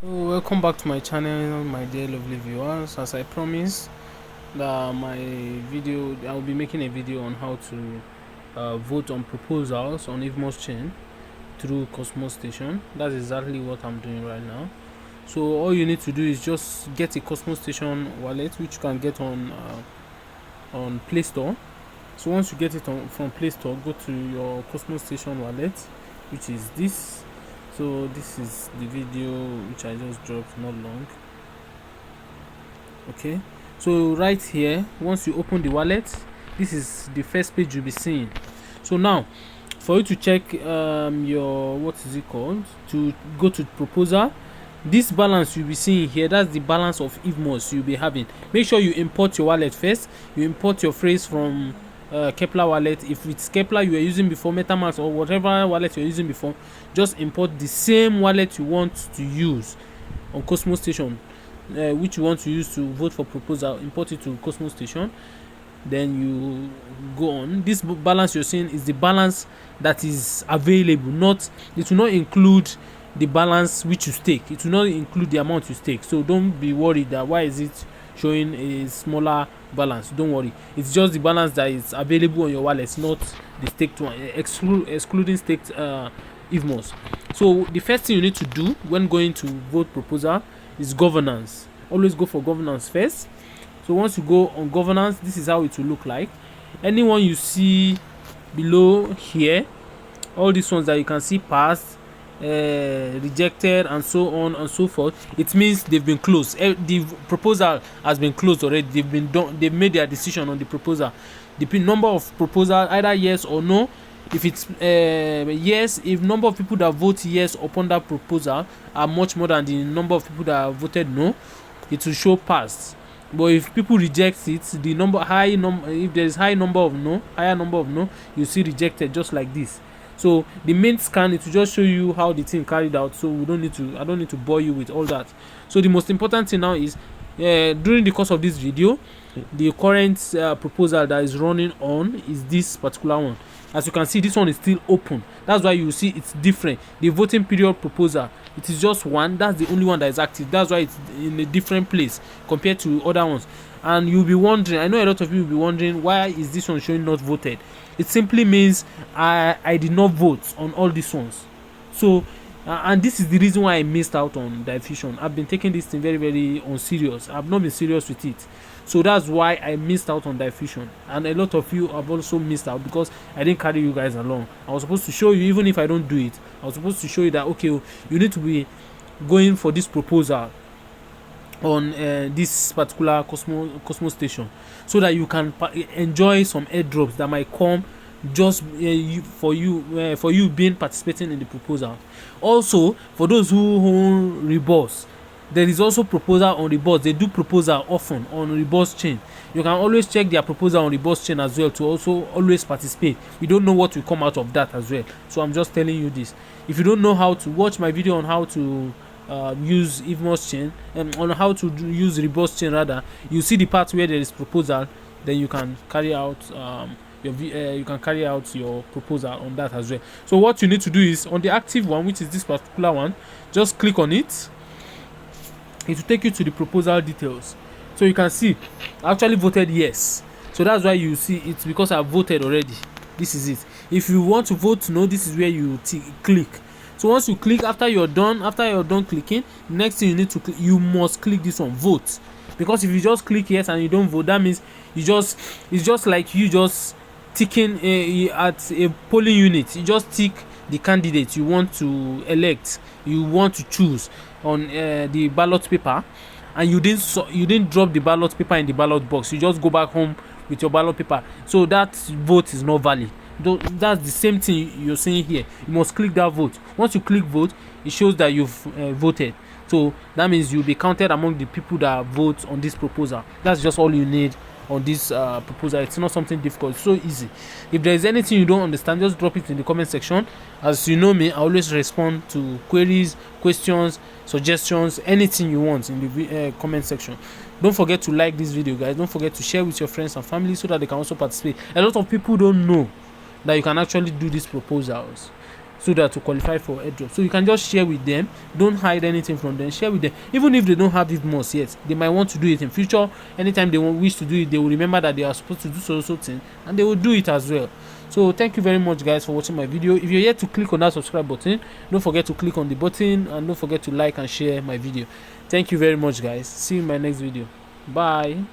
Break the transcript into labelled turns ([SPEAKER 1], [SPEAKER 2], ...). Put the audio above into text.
[SPEAKER 1] Welcome back to my channel, my dear lovely viewers. As I promised, my video, I will be making a video on how to vote on proposals on Evmos chain through COSMOSTATION. That's exactly what I'm doing right now. So all you need to do is just get a COSMOSTATION wallet, which you can get on Play Store. So once you get it from Play Store, go to your COSMOSTATION wallet, which is this. So this is the video which I just dropped not long. Okay, so right here, once you open the wallet, this is the first page you'll be seeing. So now for you to check your, what is it called, to go to proposal, this balance you'll be seeing here, that's the balance of Evmos you'll be having. Make sure you import your wallet first. You import your phrase from Kepler wallet. If it's Kepler you are using before, MetaMask or whatever wallet you're using before, just import the same wallet you want to use on COSMOSTATION, which you want to use to vote for proposal. Import it to COSMOSTATION, then you go on. This balance you're seeing is the balance that is available. It will not include the balance which you stake. It will not include the amount you stake. So don't be worried that why is it showing a smaller balance. Don't worry, it's just the balance that is available on your wallet, not the staked one, excluding staked Evmos. So the first thing you need to do when going to vote proposal is governance. Always go for governance first. So once you go on governance, this is how it will look like. Anyone you see below here, all these ones that you can see passed, rejected, and so on and so forth, it means they've been closed. The proposal has been closed already. They've made their decision on the proposal. The number of proposal, either yes or no. If it's yes, if number of people that vote yes upon that proposal are much more than the number of people that voted no, it will show passed. But if people reject it, the if there is higher number of no, you see rejected, just like this. So the main scan, it will just show you how the thing carried out. So I don't need to bore you with all that. So the most important thing now is during the course of this video, the current proposal that is running on is this particular one. As you can see, this one is still open. That's why you see it's different. The voting period proposal, it is just one. That's the only one that is active. That's why it's in a different place compared to other ones. And you'll be wondering, I know a lot of you will be wondering, why is this one showing not voted? It simply means I did not vote on all these ones. So and this is the reason why I missed out on diffusion. I've been taking this thing very, very unserious. I've not been serious with it. So that's why I missed out on diffusion. And a lot of you have also missed out because I didn't carry you guys along. I was supposed to show you, even if I don't do it, I was supposed to show you that, okay, you need to be going for this proposal on this particular COSMOSTATION, so that you can enjoy some airdrops that might come just for you being participating in the proposal. Also, for those who own Rebus, there is also proposal on Rebus. They do proposal often on Rebus chain. You can always check their proposal on Rebus chain as well to also always participate. You don't know what will come out of that as well. So I'm just telling you this. If you don't know how to watch my video on how to use Evmos chain and on how to use Rebus chain rather, you see the part where there is proposal, then you can carry out your proposal on that as well. So what you need to do is on the active one, which is this particular one, just click on it. It will take you to the proposal details. So you can see I actually voted yes. So that's why you see it's because I voted already. This is it. If you want to vote no, this is where you click. So once you click, after you're done clicking, next thing you need to you must click this one, vote. Because if you just click yes and you don't vote, that means it's just like you just ticking at a polling unit. You just tick the candidate you want to elect, you want to choose on the ballot paper, and you didn't drop the ballot paper in the ballot box. You just go back home with your ballot paper. So that vote is not valid. That's the same thing you're seeing here. You must click that vote. Once you click vote, it shows that you've voted. So that means you'll be counted among the people that vote on this proposal. That's just all you need on this proposal. It's not something difficult. It's so easy. If there is anything you don't understand, just drop it in the comment section. As you know me, I always respond to queries, questions, suggestions, anything you want in the comment section. Don't forget to like this video, guys. Don't forget to share with your friends and family so that they can also participate. A lot of people don't know that you can actually do these proposals. so that to qualify for airdrop. So you can just share with them, don't hide anything from them, share with them. Even if they don't have Evmos yet, they might want to do it in future. Anytime they wish to do it, they will remember that they are supposed to do so thing, and they will do it as well. So thank you very much guys for watching my video. If you're yet to click on that subscribe button, don't forget to click on the button, and don't forget to like and share my video. Thank you very much guys. See you in my next video. Bye.